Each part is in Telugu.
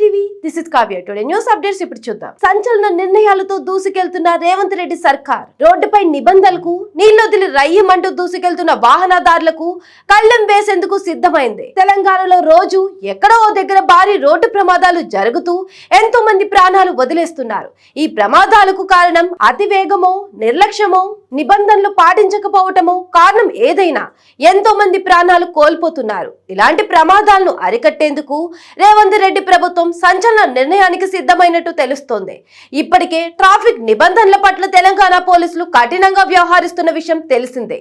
TV this is Kavya. Today news updates ఇప్పుడు చూద్దాం. సంచలన నిర్ణయాలతో దూసుకెళ్తున్న రేవంత్ రెడ్డి సర్కార్ రోడ్డుపై నిబంధనలకు నీళ్లొదిలి రయ్యమంటూ దూసుకెళ్తున్న వాహనదారులకు కళ్ళెం వేసేందుకు సిద్ధమైంది. తెలంగాణలో రోజు ఎక్కడో ఓ దగ్గర భారీ రోడ్డు ప్రమాదాలు జరుగుతూ ఎంతో మంది ప్రాణాలు వదిలేస్తున్నారు. ఈ ప్రమాదాలకు కారణం అతి వేగమో నిర్లక్ష్యమో నిబంధనలు పాటించకపోవటమో కారణం ఏదైనా ఎంతో మంది ప్రాణాలు కోల్పోతున్నారు. ఇలాంటి ప్రమాదాలను అరికట్టేందుకు రేవంత్ రెడ్డి ప్రభుత్వం సంచలన నిర్ణయానికి సిద్ధమైనట్టు తెలుస్తోంది. ఇప్పటికే ట్రాఫిక్ నిబంధనల పట్ల తెలంగాణ పోలీసులు కఠినంగా వ్యవహరిస్తున్న విషయం తెలిసిందే.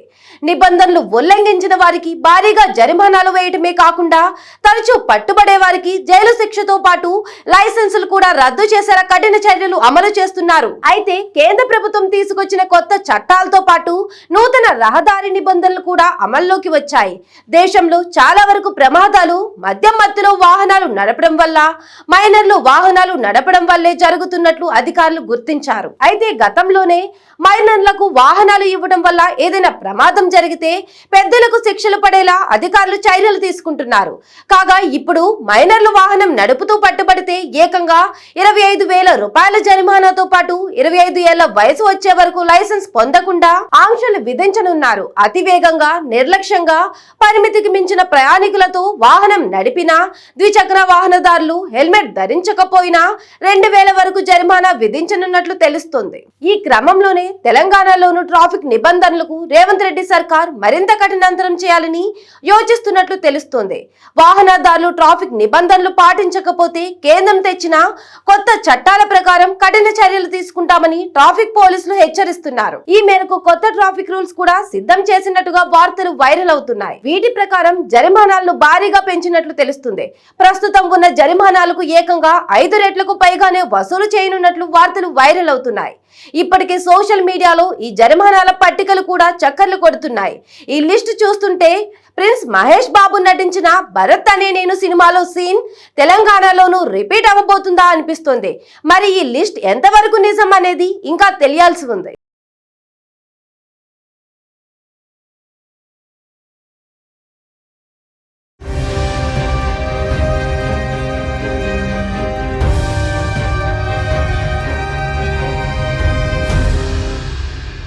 నిబంధనలు ఉల్లంఘించిన వారికి భారీగా జరిమానాలు వేయటమే కాకుండా తరచూ పట్టుబడే వారికి జైలు శిక్షతో పాటు లైసెన్సులు కూడా రద్దు చేసేలా కఠిన చర్యలు అమలు చేస్తున్నారు. అయితే కేంద్ర ప్రభుత్వం తీసుకొచ్చిన కొత్త చట్టాలతో పాటు నూతన రహదారి నిబంధనలు కూడా అమల్లోకి వచ్చాయి. దేశంలో చాలా వరకు ప్రమాదాలు మద్యం మత్తులో వాహనాలు నడపడం వల్ల, మైనర్లు వాహనాలు నడపడం వల్లే జరుగుతున్నట్లు అధికారులు గుర్తించారు. అయితే గతంలోనే మైనర్లకు వాహనాలు ఇవ్వడం వల్ల ఏదైనా ప్రమాదం జరిగితే పెద్దలకు శిక్షలు పడేలా అధికారులు చర్యలు తీసుకుంటున్నారు. కాగా ఇప్పుడు మైనర్లు వాహనం నడుపుతూ పట్టుబడితే ఏకంగా 25,000 రూపాయల జరిమానాతో పాటు 25 ఏళ్ల వయసు వచ్చే వరకు లైసెన్స్ పొందకుండా ఆంక్షలు విధించనున్నారు. అతివేగంగా నిర్లక్ష్యంగా పరిమితికి మించిన ప్రయాణికులతో వాహనం నడిపినా, ద్విచక్ర వాహనదారులు హెల్మెట్ ధరించకపోయినా 2,000 వరకు జరిమానా విధించనున్నట్లు తెలుస్తోంది. ఈ క్రమంలోనే తెలంగాణలోను ట్రాఫిక్ నిబంధనలకు రేవంత్ రెడ్డి సర్కార్ మరింత కఠినంతరం చేయాలని యోచిస్తున్నట్లు తెలుస్తోంది. వాహనదారులు ట్రాఫిక్ నిబంధనలు పాటించకపోతే కేంద్రం తెచ్చిన కొత్త చట్టాల ప్రకారం కఠిన చర్యలు తీసుకుంటామని ట్రాఫిక్ పోలీసులు హెచ్చరిస్తున్నారు. ఈ మేరకు కొత్త ట్రాఫిక్ రూల్స్ కూడా సిద్ధం చేసినట్టుగా వార్తలు వైరల్ అవుతున్నాయి. వీటి ప్రకారం జరిమానాలను భారీగా పెంచినట్లు తెలుస్తుంది. ప్రస్తుతం ఉన్న జరిమానాలకు ఏకంగా 5 రెట్లకు పైగానే వసూలు చేయనున్నట్లు వార్తలు వైరల్ అవుతున్నాయి. ఇప్పటికే సోషల్ మీడియాలో ఈ జరిమానాల పట్టికలు కూడా చక్కర్లు కొడుతున్నాయి. ఈ లిస్ట్ చూస్తుంటే ప్రిన్స్ మహేష్ బాబు నటించిన భరత్ అనే నేను సినిమాలో సీన్ తెలంగాణలోనూ రిపీట్ అవ్వబోతుందా అనిపిస్తుంది. మరి ఈ లిస్ట్ ఎంతవరకు నిజం అనేది ఇంకా తెలియాల్సి ఉంది.